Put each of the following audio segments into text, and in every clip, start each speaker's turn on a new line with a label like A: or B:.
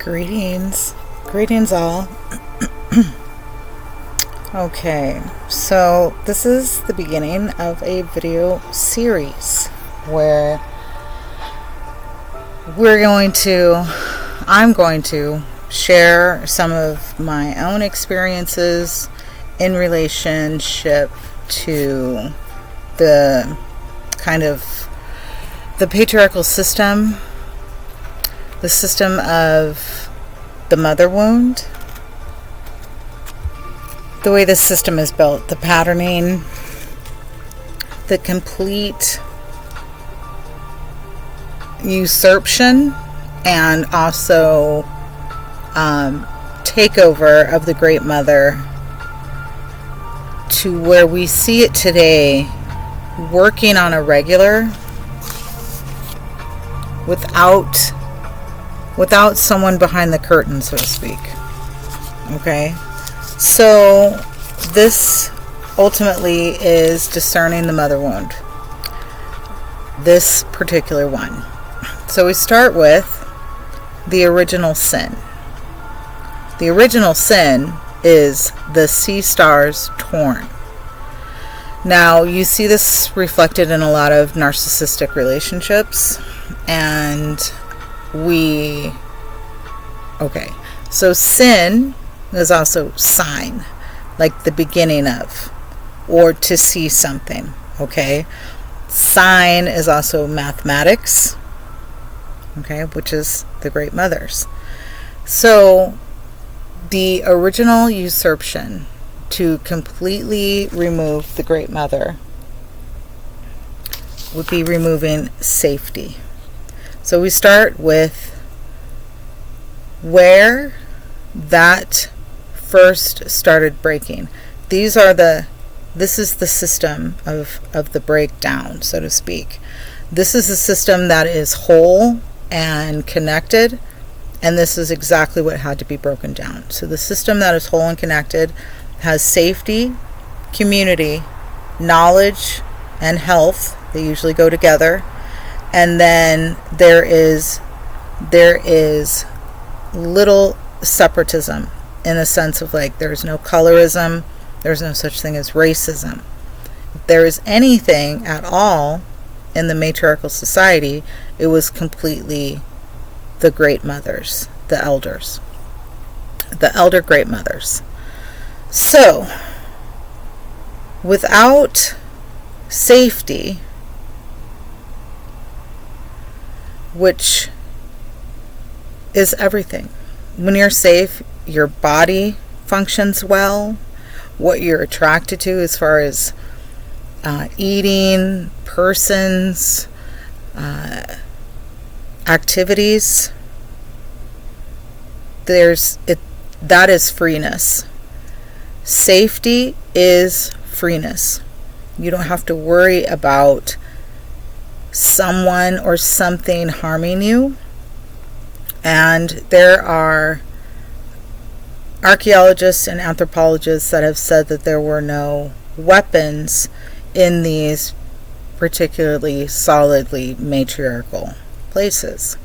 A: Greetings all. Okay, so this is the beginning of a video series where I'm going to share some of my own experiences in relationship to the kind of the patriarchal system, the system of the mother wound, the way the system is built, the patterning, the complete usurpation, and also takeover of the Great Mother to where we see it today working on a regular without someone behind the curtain, so to speak. Okay? So this ultimately is discerning the mother wound. This particular one. So we start with the original sin. The original sin is the sea stars torn. Now, you see this reflected in a lot of narcissistic relationships, and so sin is also sign, like the beginning of, or to see something, okay? Sign is also mathematics, okay, which is the Great Mothers. So the original usurpation to completely remove the Great Mother would be removing safety. So we start with where that first started breaking. This is the system of the breakdown, so to speak. This is a system that is whole and connected, and this is exactly what had to be broken down. So the system that is whole and connected has safety, community, knowledge, and health. They usually go together. And then there is little separatism, in the sense of, like, there's no colorism, there's no such thing as racism. If there is anything at all in the matriarchal society, it was completely the Great Mothers, the elders, the elder Great Mothers. So, without safety, which is everything. When you're safe, your body functions well. What you're attracted to as far as eating, persons, activities, that is freeness. Safety is freeness. You don't have to worry about someone or something harming you. And there are archaeologists and anthropologists that have said that there were no weapons in these particularly solidly matriarchal places,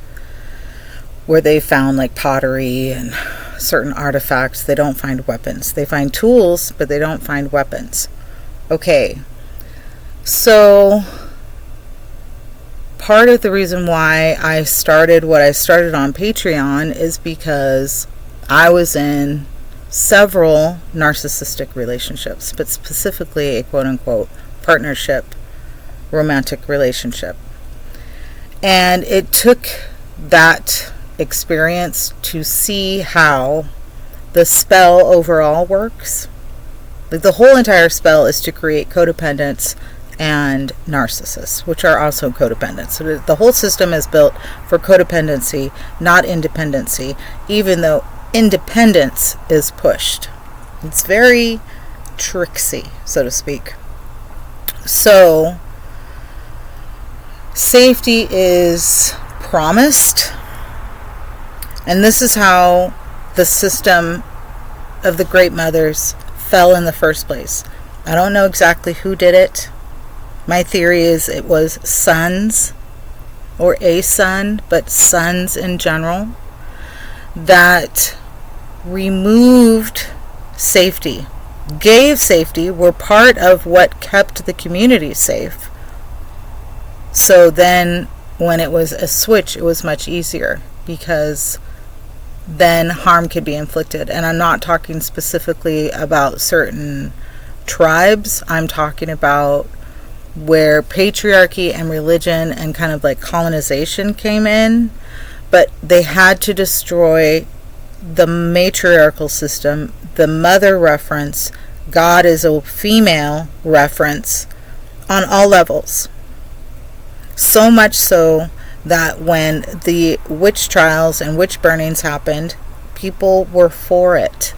A: where they found, like, pottery and certain artifacts. They don't find weapons. They find tools, but they don't find weapons. Okay, so part of the reason why I started what I started on Patreon is because I was in several narcissistic relationships, but specifically a quote-unquote partnership, romantic relationship. And it took that experience to see how the spell overall works. Like, the whole entire spell is to create codependence and narcissists, which are also codependent. So the whole system is built for codependency, not independency, even though independence is pushed. It's very tricksy, so to speak. So safety is promised, and this is how the system of the Great Mothers fell in the first place. I don't know exactly who did it. My theory is it was sons, or a son, but sons in general. that removed safety, gave safety, were part of what kept the community safe. So then when it was a switch, it was much easier, because then harm could be inflicted. And I'm not talking specifically about certain tribes. I'm talking about where patriarchy and religion and kind of like colonization came in, but they had to destroy the matriarchal system, the mother reference. God is a female reference on all levels. So much so that when the witch trials and witch burnings happened, people were for it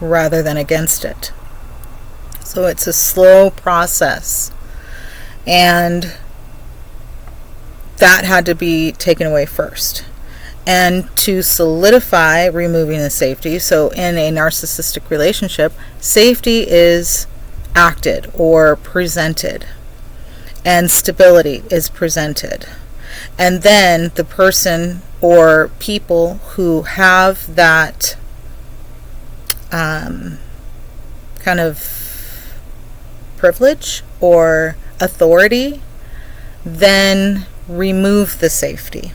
A: rather than against it. So it's a slow process. And that had to be taken away first. And to solidify removing the safety, so in a narcissistic relationship, safety is acted or presented, and stability is presented. And then the person or people who have that kind of privilege or authority then remove the safety.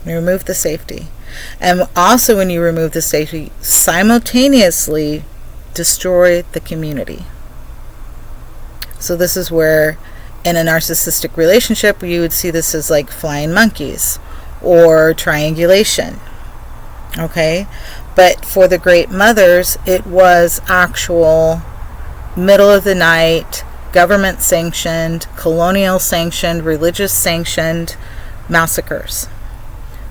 A: You remove the safety. And also when you remove the safety, simultaneously destroy the community. So this is where in a narcissistic relationship you would see this as like flying monkeys or triangulation. Okay? But for the great mothers, it was actual middle of the night, government sanctioned, colonial sanctioned, religious sanctioned massacres.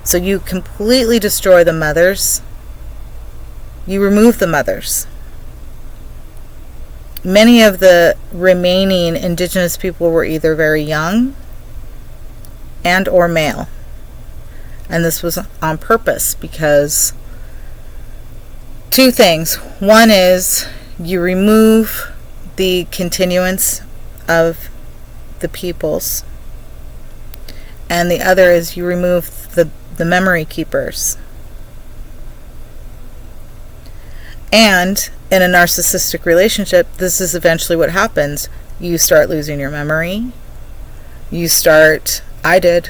A: So you completely destroy the mothers. You remove the mothers. Many of the remaining indigenous people were either very young and or male. And this was on purpose because two things. One is you remove the continuance of the peoples, and the other is you remove the memory keepers. And in a narcissistic relationship, this is eventually what happens. You start losing your memory. I did.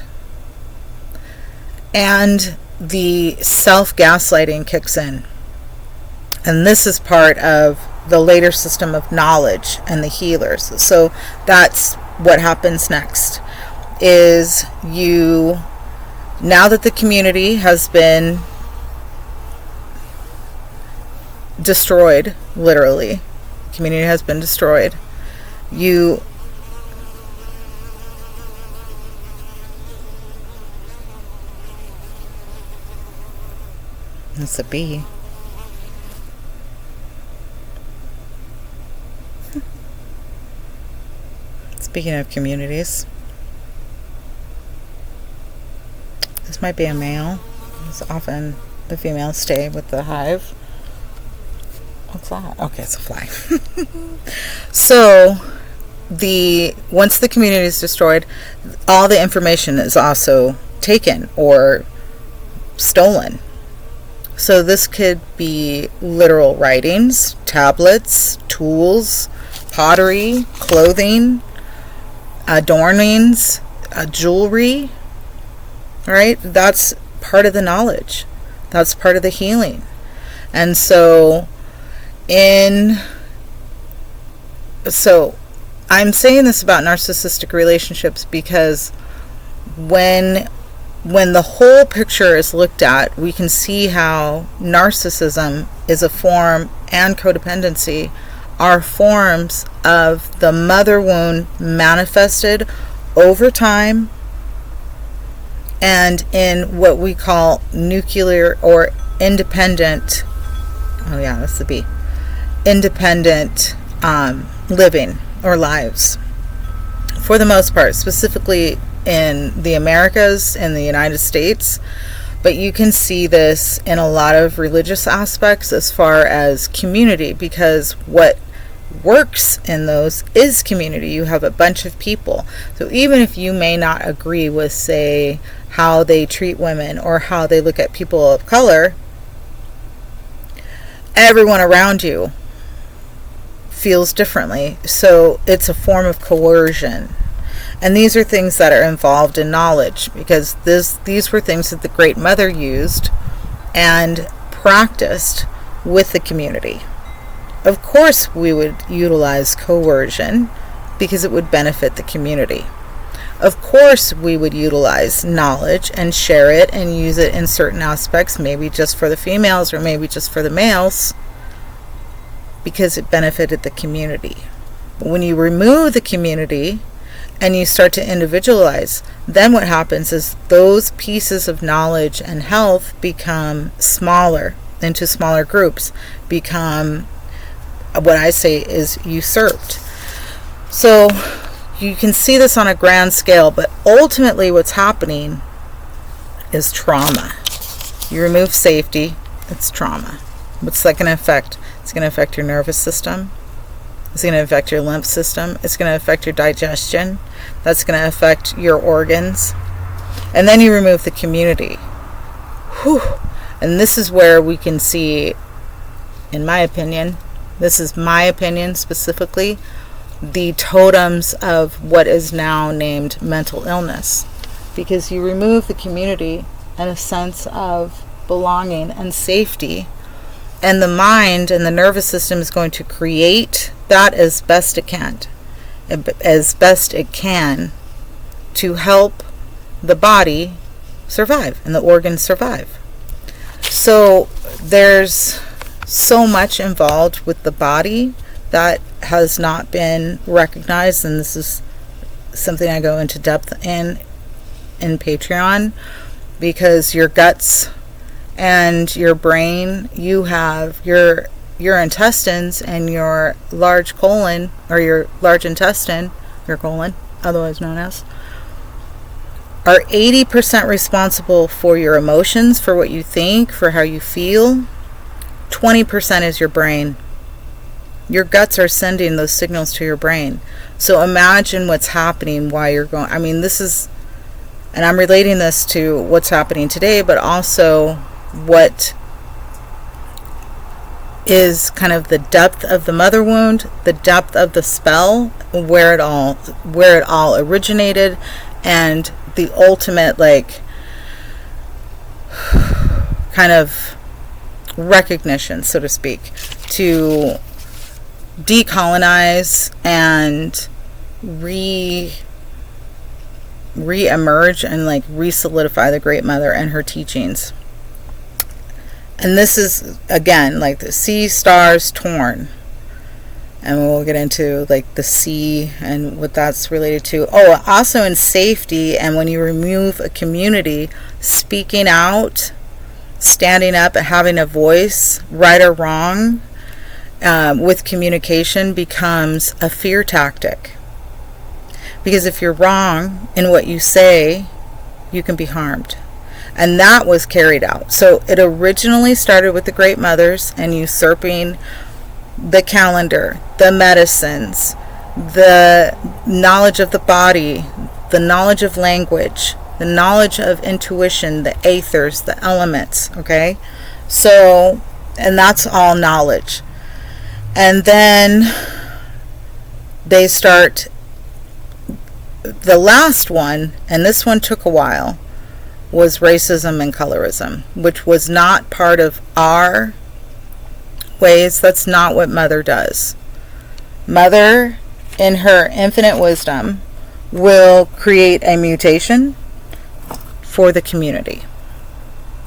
A: And the self-gaslighting kicks in. And this is part of the later system of knowledge and the healers. So that's what happens next, is now that the community has been destroyed, literally, the community has been destroyed, that's a bee. Speaking of communities, this might be a male. It's often the females stay with the hive. What's that? Okay, it's a fly. So, once the community is destroyed, all the information is also taken or stolen. So this could be literal writings, tablets, tools, pottery, clothing, adornings, jewelry, right? That's part of the knowledge. That's part of the healing. And so I'm saying this about narcissistic relationships because when the whole picture is looked at, we can see how narcissism is a form, and codependency are forms of the mother wound manifested over time and in what we call nuclear or independent, independent living or lives, for the most part, specifically in the Americas, in the United States. But you can see this in a lot of religious aspects as far as community, because what works in those is community. You have a bunch of people. So even if you may not agree with, say, how they treat women or how they look at people of color, everyone around you feels differently. So it's a form of coercion. And these are things that are involved in knowledge, because these were things that the Great Mother used and practiced with the community. Of course, we would utilize coercion because it would benefit the community. Of course, we would utilize knowledge and share it and use it in certain aspects, maybe just for the females or maybe just for the males, because it benefited the community. But when you remove the community and you start to individualize, then what happens is those pieces of knowledge and health become smaller, into smaller groups, become what I say is usurped. So you can see this on a grand scale, but ultimately what's happening is trauma. You remove safety, it's trauma. What's that going to affect? It's going to affect your nervous system. It's going to affect your lymph system. It's going to affect your digestion. That's going to affect your organs. And then you remove the community. Whew. And this is where we can see, in my opinion, this is my opinion specifically, the totems of what is now named mental illness. Because you remove the community and a sense of belonging and safety, and the mind and the nervous system is going to create that as best it can to help the body survive and the organs survive. So there's so much involved with the body that has not been recognized, and this is something I go into depth in Patreon, because your guts and your brain, you have your intestines and your large colon, or your large intestine, your colon, otherwise known as, are 80% responsible for your emotions, for what you think, for how you feel. 20% is your brain. Your guts are sending those signals to your brain. So imagine what's happening while you're going. I mean, this is, and I'm relating this to what's happening today, but also what is kind of the depth of the mother wound, the depth of the spell, where it all originated, and the ultimate, like, kind of recognition, so to speak, to decolonize and re-emerge and like re-solidify the Great Mother and her teachings. And this is, again, like the sea stars torn. And we'll get into like the sea and what that's related to. Oh, also in safety, and when you remove a community, speaking out, standing up, and having a voice, right or wrong, with communication becomes a fear tactic. Because if you're wrong in what you say, you can be harmed. And that was carried out. So it originally started with the Great Mothers and usurping the calendar, the medicines, the knowledge of the body, the knowledge of language, the knowledge of intuition, the aethers, the elements, okay? So, and that's all knowledge. And then they start, the last one, and this one took a while, was racism and colorism, which was not part of our ways. That's not what Mother does. Mother, in her infinite wisdom, will create a mutation for the community.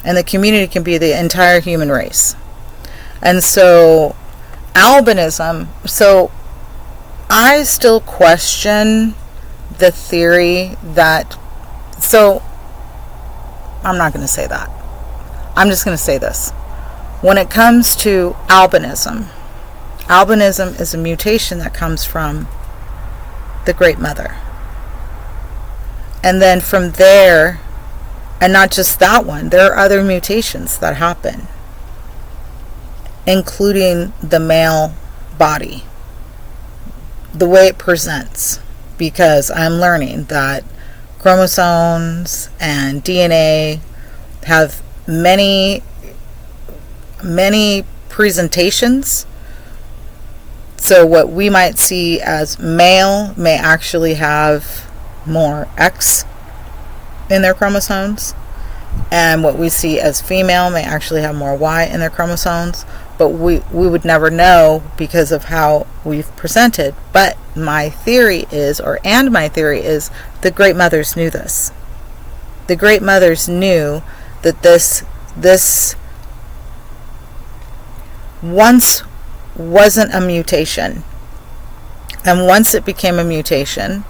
A: And the community can be the entire human race. And so, albinism, so I still question the theory that, so I'm not going to say that. I'm just going to say this. When it comes to albinism, albinism is a mutation that comes from the Great Mother. And then from there, and not just that one, there are other mutations that happen, including the male body, the way it presents, because I'm learning that chromosomes and DNA have many presentations. So what we might see as male may actually have more X in their chromosomes, and what we see as female may actually have more Y in their chromosomes, but we would never know because of how we've presented. But my theory is the great mothers knew this. The great mothers knew that this once wasn't a mutation, and once it became a mutation,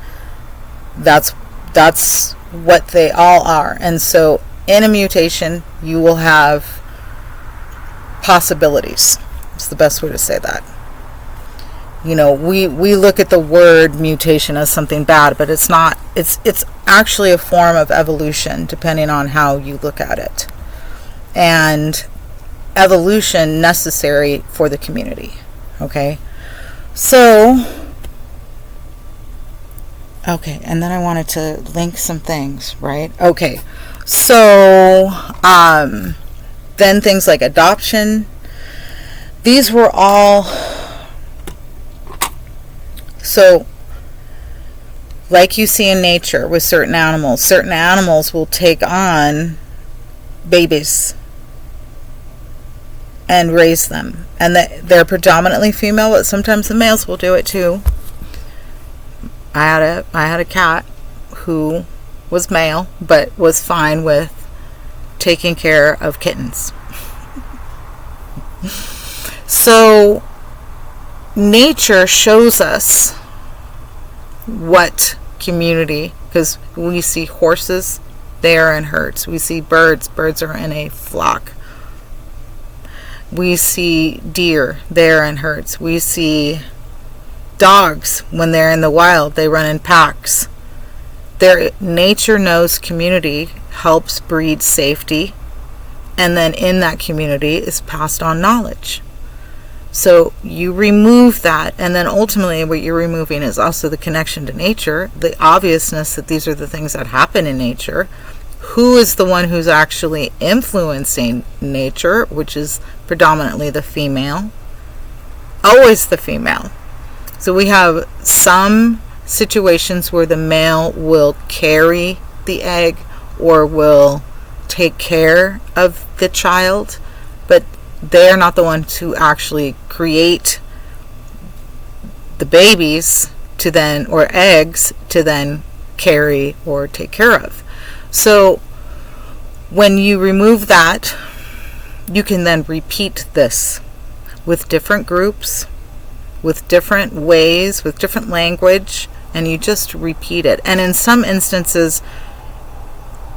A: that's what they all are. And so in a mutation you will have possibilities. It's the best way to say that. You know, we look at the word mutation as something bad, but it's not. It's actually a form of evolution, depending on how you look at it. And evolution necessary for the community. Okay? So, okay, and then I wanted to link some things, right? Okay. So, then things like adoption, these were all, so like you see in nature with certain animals will take on babies and raise them, and they're predominantly female, but sometimes the males will do it too. I had a cat who was male but was fine with taking care of kittens. So nature shows us what community, because we see horses, they are in herds. We see birds are in a flock. We see deer, they're in herds. We see dogs, when they're in the wild, they run in packs. Nature knows community helps breed safety, and then in that community is passed on knowledge. So you remove that, and then ultimately what you're removing is also the connection to nature, the obviousness that these are the things that happen in nature. Who is the one who's actually influencing nature, which is predominantly the female? Always the female. So we have some situations where the male will carry the egg or will take care of the child, but they're not the ones who actually create the babies to then, or eggs to then carry or take care of. So when you remove that, you can then repeat this with different groups, with different ways, with different language, and you just repeat it. And in some instances,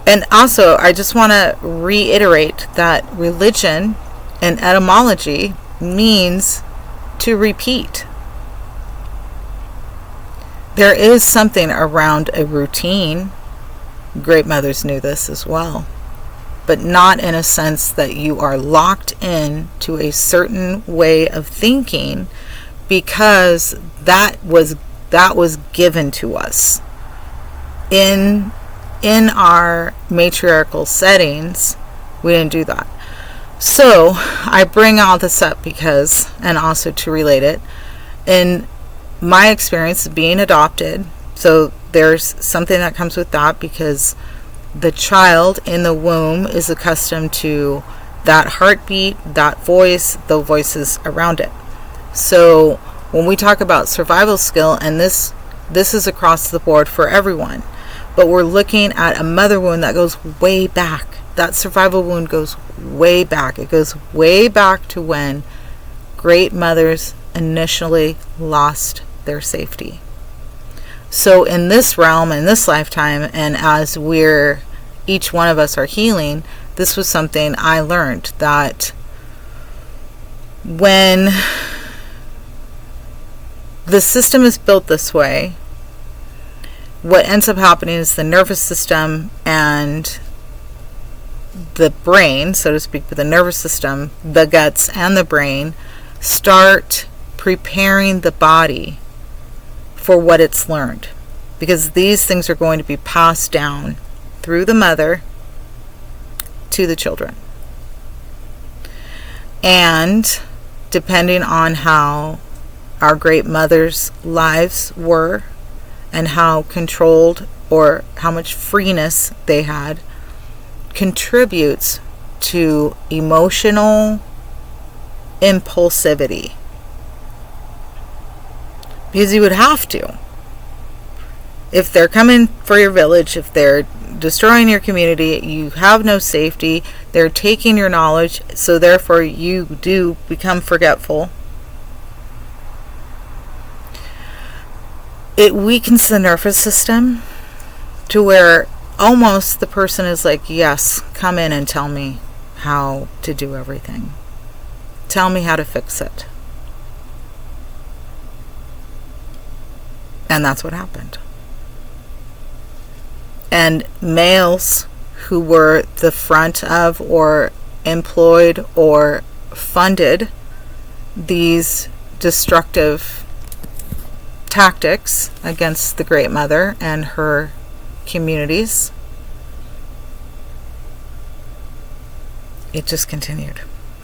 A: and also I just want to reiterate that religion and etymology means to repeat. There is something around a routine. Great mothers knew this as well, but not in a sense that you are locked in to a certain way of thinking, because that was given to us in our matriarchal settings. We didn't do that. So I bring all this up because, and also to relate it, in my experience of being adopted, so there's something that comes with that, because the child in the womb is accustomed to that heartbeat, that voice, the voices around it. So when we talk about survival skill, and this is across the board for everyone, but we're looking at a mother wound that goes way back. That survival wound goes way back. It goes way back to when great mothers initially lost their safety. So in this realm, in this lifetime, and as each one of us are healing, this was something I learned, that when the system is built this way, what ends up happening is the nervous system and the brain, so to speak, but the nervous system, the guts, and the brain start preparing the body for what it's learned. because these things are going to be passed down through the mother to the children. And depending on how our great mothers' lives were and how controlled or how much freeness they had, contributes to emotional impulsivity. Because you would have to. If they're coming for your village, if they're destroying your community, you have no safety, they're taking your knowledge, so therefore you do become forgetful. It weakens the nervous system to where almost the person is like, yes, come in and tell me how to do everything. Tell me how to fix it. And that's what happened. And males who were the front of or employed or funded these destructive tactics against the Great Mother and her communities, it just continued.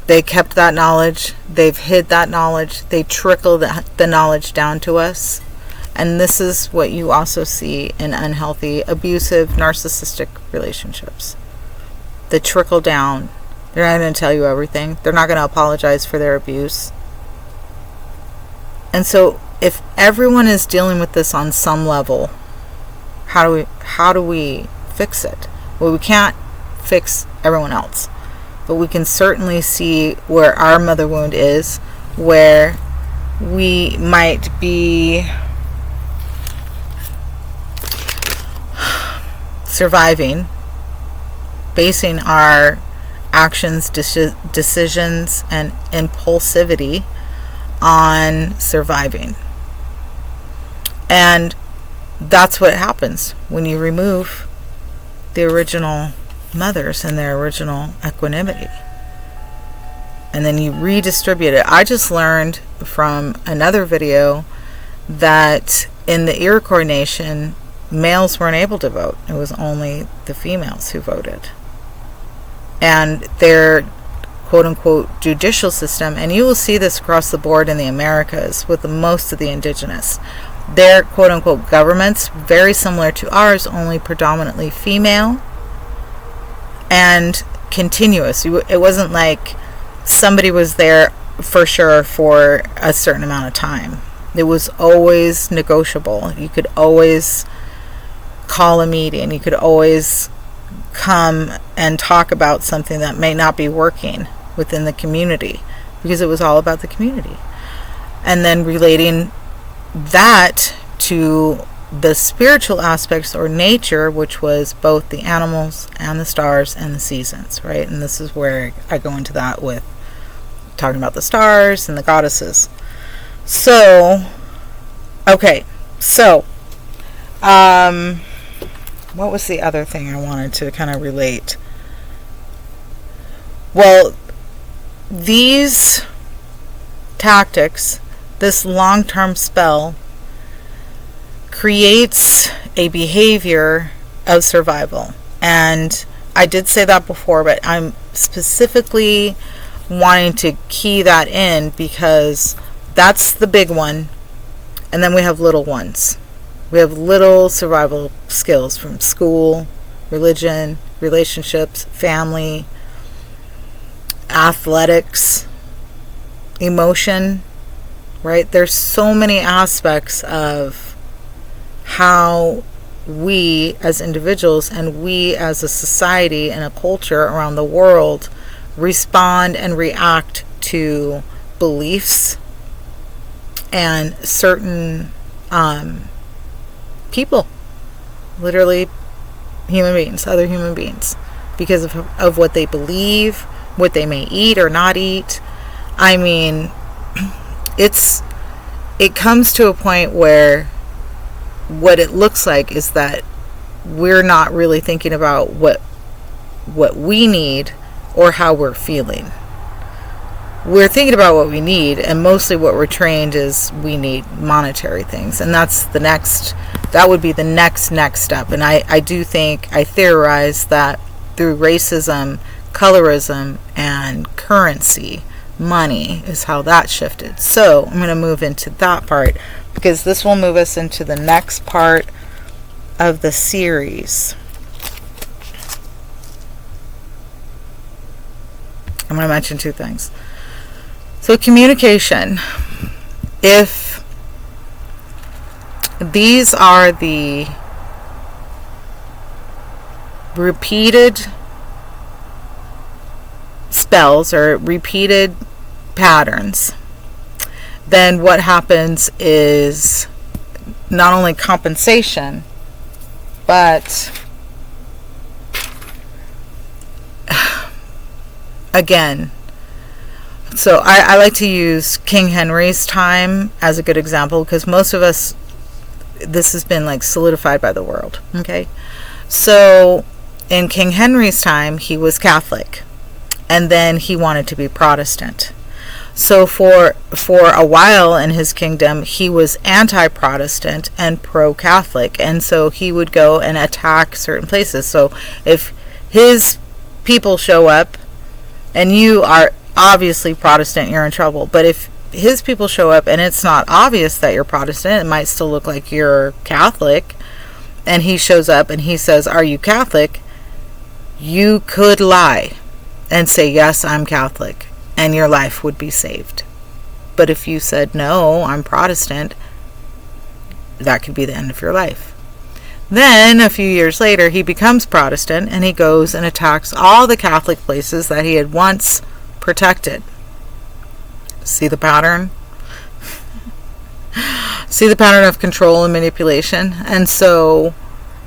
A: They kept that knowledge, they've hid that knowledge, they trickle the knowledge down to us. And this is what you also see in unhealthy, abusive, narcissistic relationships. They trickle down. They're not going to tell you everything. They're not going to apologize for their abuse. And so if everyone is dealing with this on some level, how do we fix it? Well, we can't fix everyone else, but we can certainly see where our mother wound is, where we might be surviving, basing our actions, decisions, and impulsivity on surviving. And that's what happens when you remove the original mothers and their original equanimity. And then you redistribute it. I just learned from another video that in the Iroquois Nation, males weren't able to vote. It was only the females who voted. And their quote-unquote judicial system, and you will see this across the board in the Americas with most of the indigenous, their quote-unquote governments, very similar to ours, only predominantly female and continuous. It wasn't like somebody was there for sure for a certain amount of time. It was always negotiable. You could always call a meeting. You could always come and talk about something that may not be working within the community, because it was all about the community. And then relating that to the spiritual aspects or nature, which was both the animals and the stars and the seasons, right? And this is where I go into that with talking about the stars and the goddesses. So, okay, so what was the other thing I wanted to kind of relate? Well, these tactics, this long-term spell, creates a behavior of survival. And I did say that before, but I'm specifically wanting to key that in because that's the big one. And then we have little ones. We have little survival skills from school, religion, relationships, family, athletics, emotion, right? There's so many aspects of how we as individuals and we as a society and a culture around the world respond and react to beliefs and certain people, literally human beings, other human beings, because of what they believe, what they may eat or not eat. I mean, it comes to a point where what it looks like is that we're not really thinking about what we need or how we're feeling. We're thinking about what we need, and mostly what we're trained is we need monetary things, and that's the next that would be the next step. And I do think, I theorize that through racism, colorism, and currency, money is how that shifted. So I'm going to move into that part, because this will move us into the next part of the series. I'm going to mention two things. So communication. If these are the repeated spells or repeated patterns, then what happens is not only compensation, but again, so I like to use King Henry's time as a good example, because most of us, this has been like solidified by the world. Okay, so in King Henry's time, he was Catholic, and then he wanted to be Protestant. So for a while in his kingdom, he was anti-Protestant and pro-Catholic, and so he would go and attack certain places. So if his people show up and you are obviously Protestant, you're in trouble. But if his people show up and it's not obvious that you're Protestant, it might still look like you're Catholic, and he shows up and he says, "Are you Catholic?" You could lie and say, "Yes, I'm Catholic," and your life would be saved. But if you said, "No, I'm Protestant," that could be the end of your life. Then a few years later, he becomes Protestant, and he goes and attacks all the Catholic places that he had once protected. See the pattern? See the pattern of control and manipulation? And so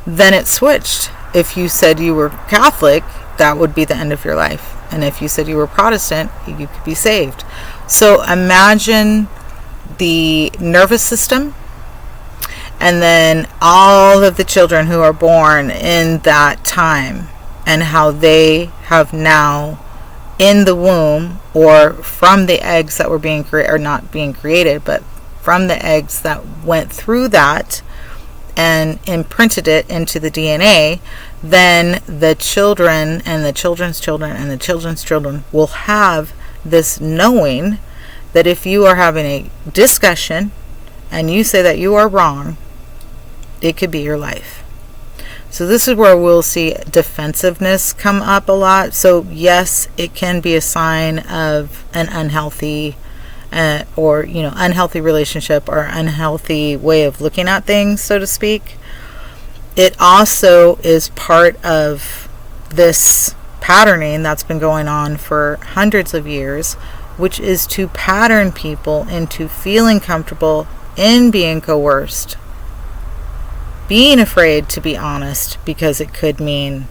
A: then it switched. If you said you were Catholic, that would be the end of your life. And if you said you were Protestant, you could be saved. So imagine the nervous system, and then all of the children who are born in that time, and how they have now in the womb, or from the eggs that were being created, or not being created, but from the eggs that went through that and imprinted it into the DNA, then the children and the children's children and the children's children will have this knowing that if you are having a discussion and you say that you are wrong, it could be your life. So this is where we'll see defensiveness come up a lot. So yes, it can be a sign of an unhealthy or unhealthy relationship or unhealthy way of looking at things, so to speak. It also is part of this patterning that's been going on for hundreds of years, which is to pattern people into feeling comfortable in being coerced, being afraid to be honest, because it could mean.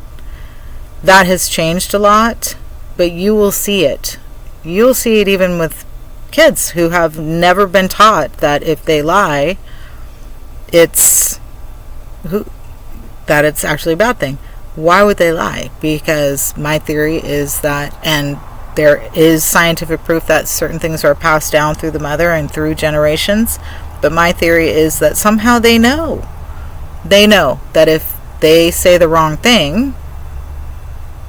A: That has changed a lot, but you will see it. You'll see it even with kids who have never been taught that if they lie, it's actually a bad thing. Why would they lie? Because my theory is that, and there is scientific proof that certain things are passed down through the mother and through generations, but my theory is that somehow they know that if they say the wrong thing,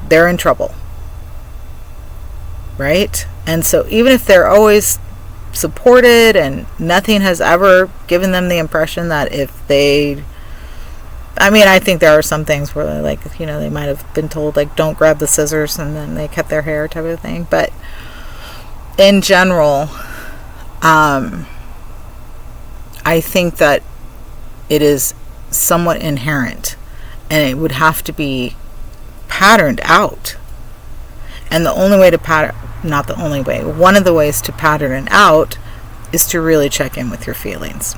A: they're in trouble, right? And so even if they're always supported and nothing has ever given them the impression that if they, I think there are some things where they might have been told don't grab the scissors, and then they cut their hair type of thing. But in general, I think that it is somewhat inherent, and it would have to be patterned out. And the only way to not the only way, one of the ways to pattern it out is to really check in with your feelings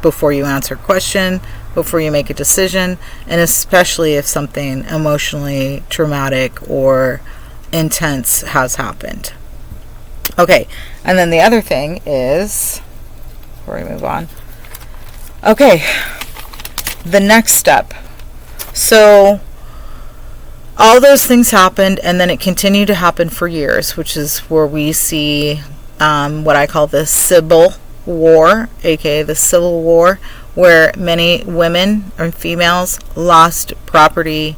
A: before you answer a question, before you make a decision, and especially if something emotionally traumatic or intense has happened. Okay, and then the other thing is, before we move on, okay, the next step. So all those things happened, and then it continued to happen for years, which is where we see what I call the Civil War, aka the Civil War, where many women or females lost property,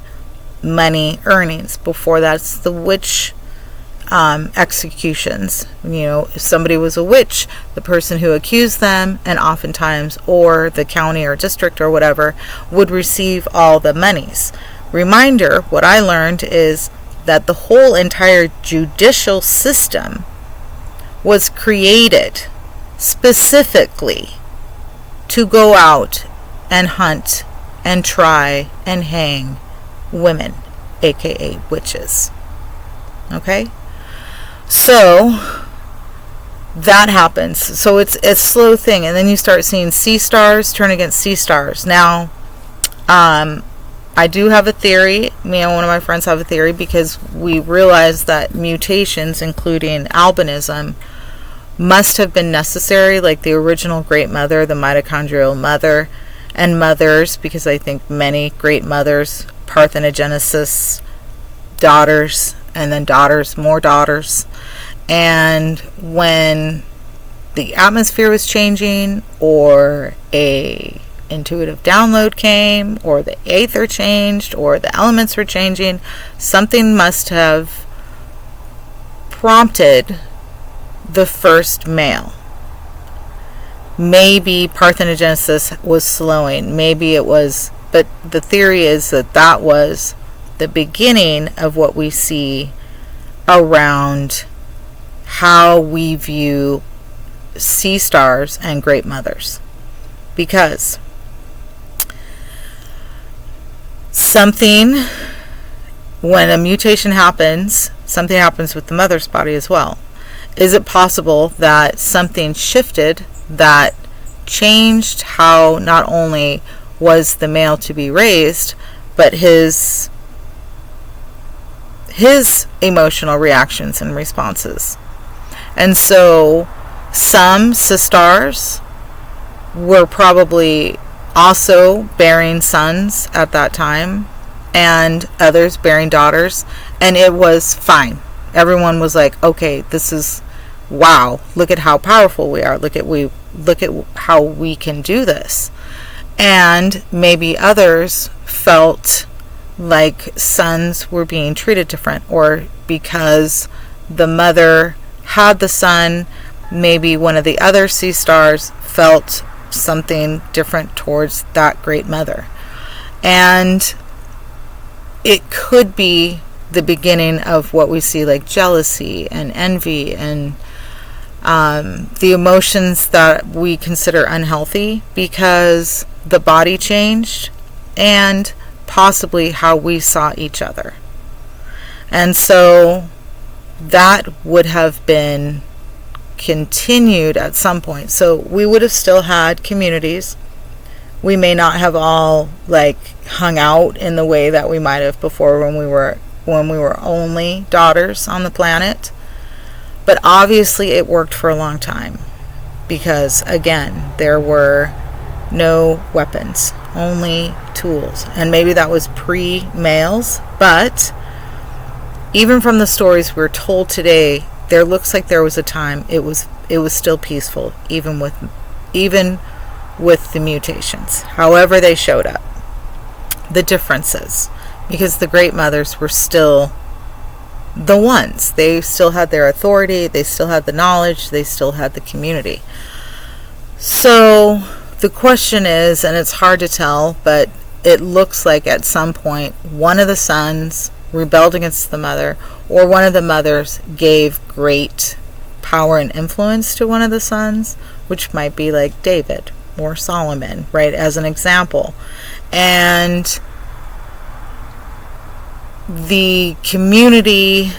A: money, earnings. Before that's the witch executions. If somebody was a witch, the person who accused them, and oftentimes, or the county or district or whatever, would receive all the monies. Reminder, what I learned is that the whole entire judicial system was created specifically to go out and hunt and try and hang women, aka witches. Okay? So that happens. So it's a slow thing, and then you start seeing sea stars turn against sea stars. Now, I do have a theory. Me and one of my friends have a theory, because we realized that mutations, including albinism, must have been necessary, like the original great mother, the mitochondrial mother, and mothers, because I think many great mothers, parthenogenesis, daughters, and then daughters, more daughters. And when the atmosphere was changing, or a intuitive download came, or the aether changed, or the elements were changing, something must have prompted the first male. Maybe parthenogenesis was slowing, maybe it was, but the theory is that that was the beginning of what we see around how we view sea stars and great mothers. Because when a mutation happens, something happens with the mother's body as well. Is it possible that something shifted that changed how not only was the male to be raised, but his emotional reactions and responses? And so some sisters were probably also bearing sons at that time, and others bearing daughters, and it was fine. Everyone was like, okay, this is, wow, look at how powerful we are, look at how we can do this. And maybe others felt like sons were being treated different, or because the mother had the son, maybe one of the other sea stars felt something different towards that great mother. And it could be the beginning of what we see like jealousy and envy and the emotions that we consider unhealthy, because the body changed and possibly how we saw each other. And so that would have been continued at some point. So we would have still had communities. We may not have all like hung out in the way that we might have before when we were only daughters on the planet. But obviously it worked for a long time, because again, there were no weapons, only tools. And maybe that was pre-males, but even from the stories we're told today, there looks like there was a time it was still peaceful, even with the mutations, however they showed up, the differences, because the great mothers were still the ones. They still had their authority, they still had the knowledge, they still had the community. So the question is, and it's hard to tell, but it looks like at some point one of the sons rebelled against the mother, or one of the mothers gave great power and influence to one of the sons, which might be like David or Solomon, right, as an example. And the community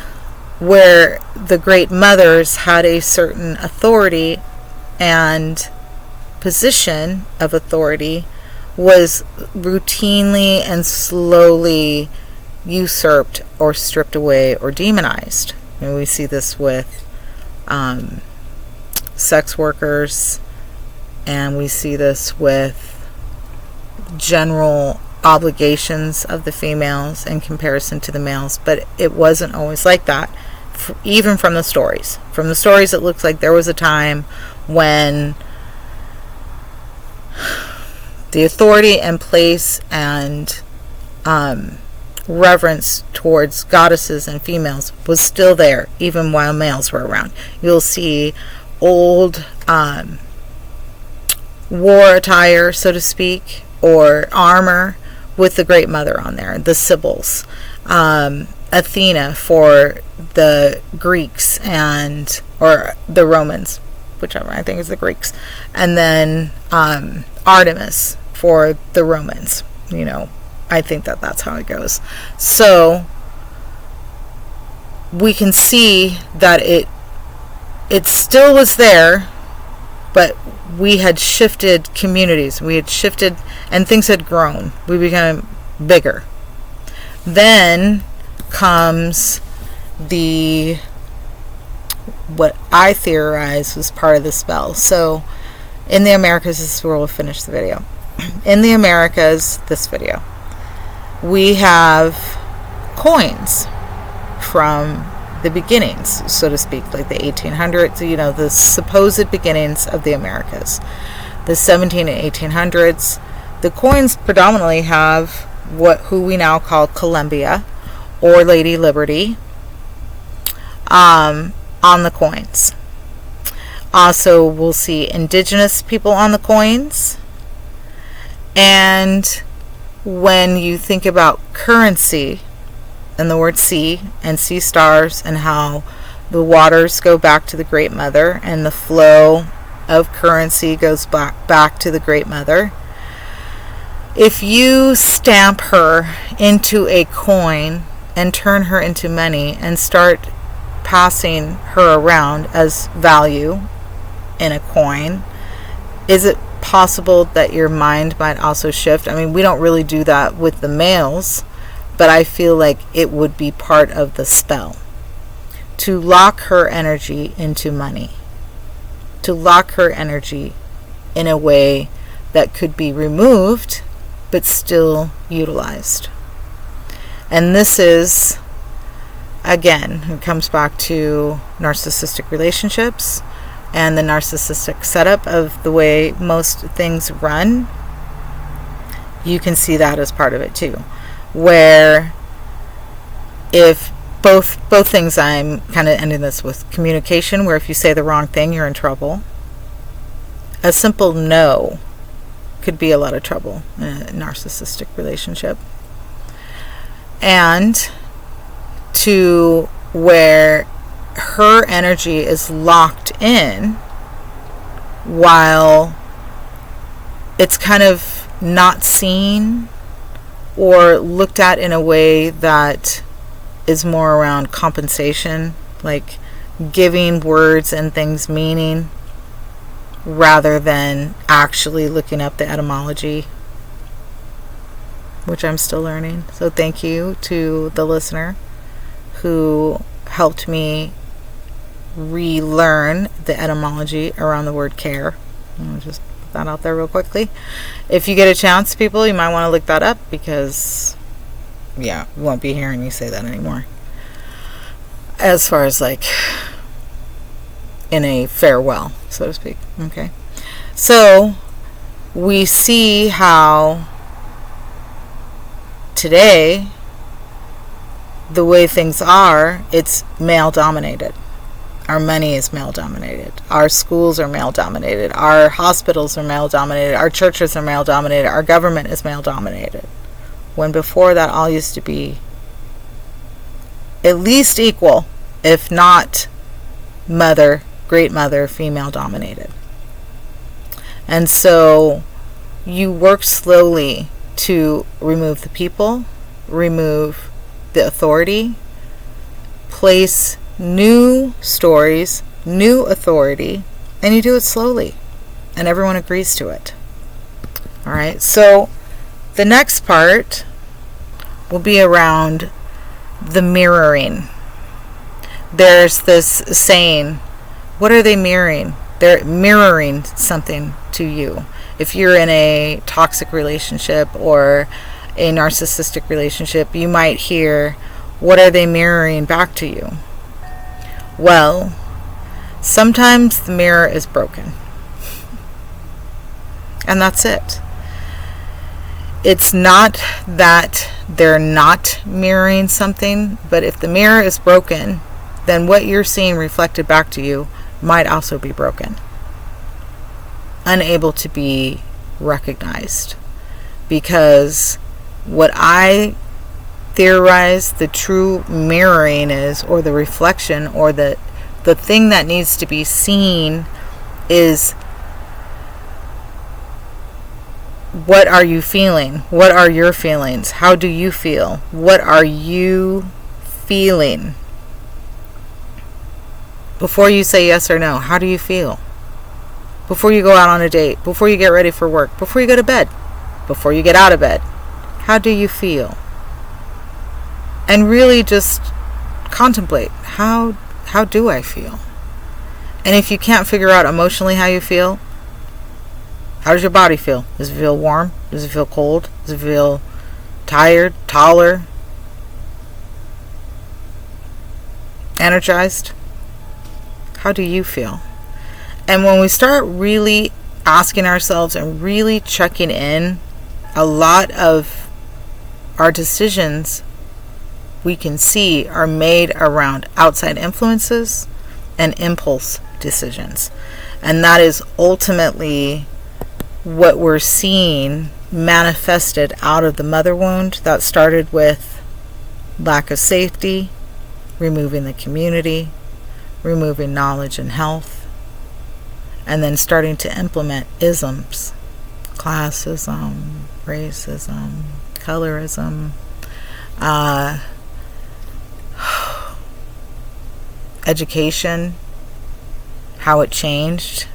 A: where the great mothers had a certain authority and position of authority was routinely and slowly usurped or stripped away or demonized. And we see this with sex workers, and we see this with general obligations of the females in comparison to the males. But it wasn't always like that, even from the stories. From the stories, it looks like there was a time when The authority and place and reverence towards goddesses and females was still there even while males were around. You'll see old war attire, so to speak, or armor with the Great Mother on there, the Sibyls. Athena for the Greeks or the Romans, whichever, I think is the Greeks. And then Artemis for the Romans. I think that's how it goes. So we can see that it still was there, but we had shifted communities. We had shifted, and things had grown. We became bigger. Then comes what I theorize was part of the spell. So in the Americas, this is where we'll finish the video. In the Americas, this video, we have coins from the beginnings, so to speak, like the 1800s, the supposed beginnings of the Americas. The 17 and 1800s, the coins predominantly have who we now call Columbia or Lady Liberty on the coins. Also, we'll see indigenous people on the coins. And when you think about currency and the word sea and sea stars and how the waters go back to the Great Mother and the flow of currency goes back to the Great Mother, if you stamp her into a coin and turn her into money and start passing her around as value in a coin, is it possible that your mind might also shift? I mean, we don't really do that with the males, but I feel like it would be part of the spell to lock her energy into money, to lock her energy in a way that could be removed but still utilized. And this is, again, it comes back to narcissistic relationships and the narcissistic setup of the way most things run. You can see that as part of it too, where if both things, I'm kind of ending this with communication, where if you say the wrong thing, you're in trouble. A simple no could be a lot of trouble in a narcissistic relationship. And to where her energy is locked in while it's kind of not seen or looked at in a way that is more around compensation, like giving words and things meaning rather than actually looking up the etymology, which I'm still learning. So thank you to the listener who helped me relearn the etymology around the word care. I'll just put that out there real quickly. If you get a chance, people, you might want to look that up, because you won't be hearing me say that anymore, as far as like in a farewell, so to speak. Okay, so we see how today, the way things are, it's male dominated. Our money is male dominated. Our schools are male dominated. Our hospitals are male dominated. Our churches are male dominated. Our government is male dominated. When before that all used to be at least equal, if not great mother, female dominated. And so you work slowly to remove the people, remove the authority, place new stories, new authority, and you do it slowly, and everyone agrees to it. All right, so the next part will be around the mirroring. There's this saying, what are they mirroring? They're mirroring something to you. If you're in a toxic relationship or a narcissistic relationship, you might hear, what are they mirroring back to you? Well, sometimes the mirror is broken. And that's it. it's not that they're not mirroring something, but if the mirror is broken, then what you're seeing reflected back to you might also be broken, unable to be recognized. Because what I theorize the true mirroring is, or the reflection, or the thing that needs to be seen is, what are you feeling? What are your feelings? How do you feel? What are you feeling? Before you say yes or no, how do you feel? Before you go out on a date, before you get ready for work, before you go to bed, before you get out of bed, how do you feel? And really just contemplate, how do I feel? And if you can't figure out emotionally how you feel, how does your body feel? Does it feel warm? Does it feel cold? Does it feel tired, taller, energized? How do you feel? And when we start really asking ourselves and really checking in, a lot of our decisions we can see are made around outside influences and impulse decisions. And that is ultimately what we're seeing manifested out of the mother wound that started with lack of safety, removing the community, removing knowledge and health, and then starting to implement isms, classism, racism, colorism, education, how it changed.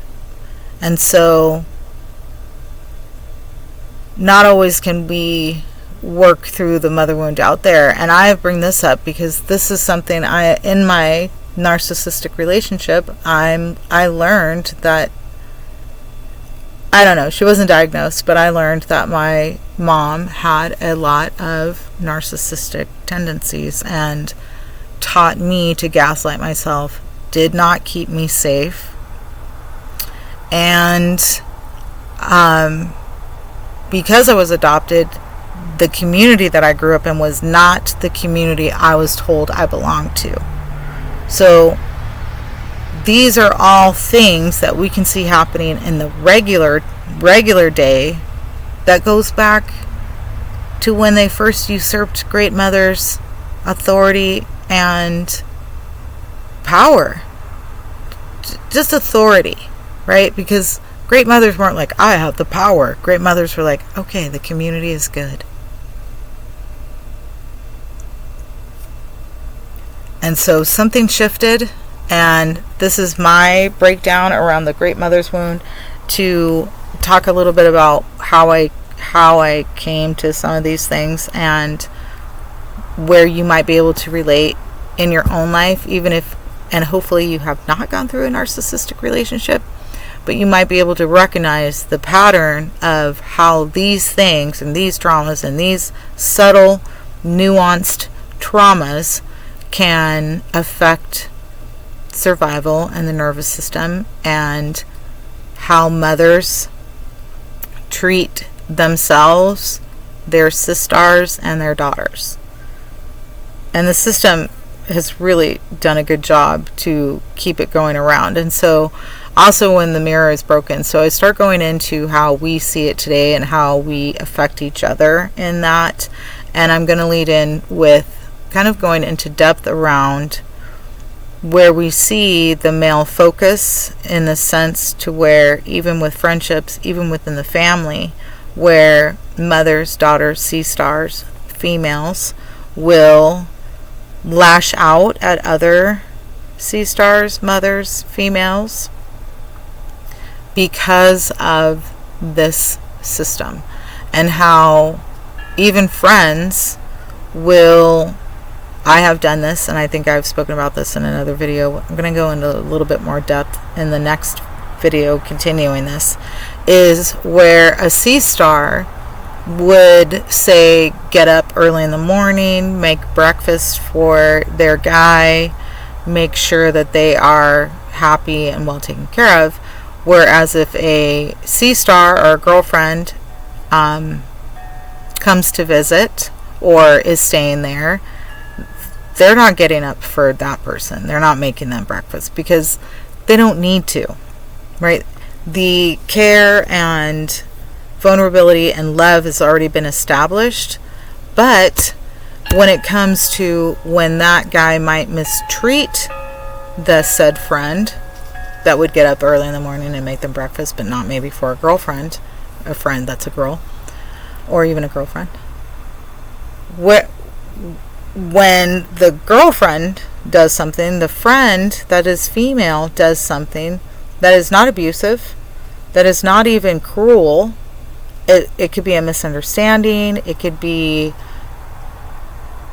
A: And so not always can we work through the mother wound out there. And I bring this up because this is something in my narcissistic relationship, I learned that, I don't know, she wasn't diagnosed, but I learned that my mom had a lot of narcissistic tendencies and taught me to gaslight myself, did not keep me safe. And because I was adopted, the community that I grew up in was not the community I was told I belonged to. So these are all things that we can see happening in the regular day that goes back to when they first usurped Great Mother's authority and power. Just authority, right? Because Great Mothers weren't like, I have the power. Great Mothers were like, okay, the community is good. And so something shifted, and this is my breakdown around the Great Mother's wound, to talk a little bit about how I came to some of these things and where you might be able to relate in your own life, even if, and hopefully you have not gone through a narcissistic relationship, but you might be able to recognize the pattern of how these things and these traumas and these subtle, nuanced traumas can affect survival and the nervous system, and how mothers treat themselves, their sisters, and their daughters. And the system has really done a good job to keep it going around. And so also when the mirror is broken, so I start going into how we see it today and how we affect each other in that. And I'm going to lead in with kind of going into depth around where we see the male focus, in the sense to where even with friendships, even within the family, where mothers, daughters, C-stars, females will lash out at other C-stars, mothers, females, because of this system. And how even friends will, I have done this, and I think I've spoken about this in another video. I'm going to go into a little bit more depth in the next video continuing this, is where a C-star would say get up early in the morning, make breakfast for their guy, make sure that they are happy and well taken care of, whereas if a C-star or a girlfriend comes to visit or is staying there, they're not getting up for that person. They're not making them breakfast because they don't need to, right? The care and vulnerability and love has already been established. But when it comes to when that guy might mistreat the said friend that would get up early in the morning and make them breakfast, but not maybe for a girlfriend, a friend that's a girl, or even a girlfriend. When the girlfriend does something, the friend that is female does something that is not abusive, that is not even cruel. It could be a misunderstanding. It could be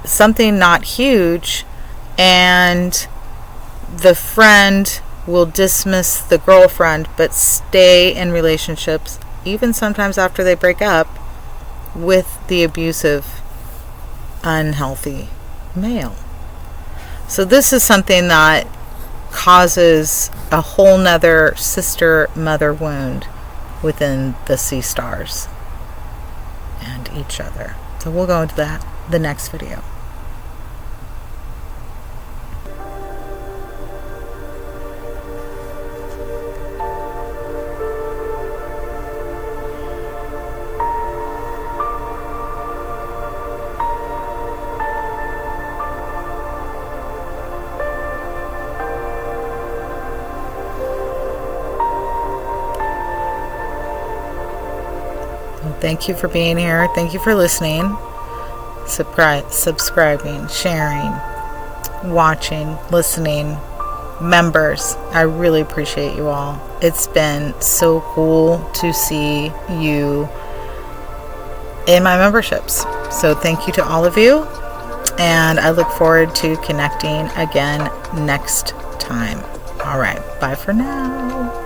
A: something not huge, and the friend will dismiss the girlfriend but stay in relationships, even sometimes after they break up, with the abusive, unhealthy male. So this is something that causes a whole nother sister mother wound within the sea stars and each other. So we'll go into that the next video. Thank you for being here. Thank you for listening, subscribing, sharing, watching, listening, members. I really appreciate you all. It's been so cool to see you in my memberships. So thank you to all of you. And I look forward to connecting again next time. All right. Bye for now.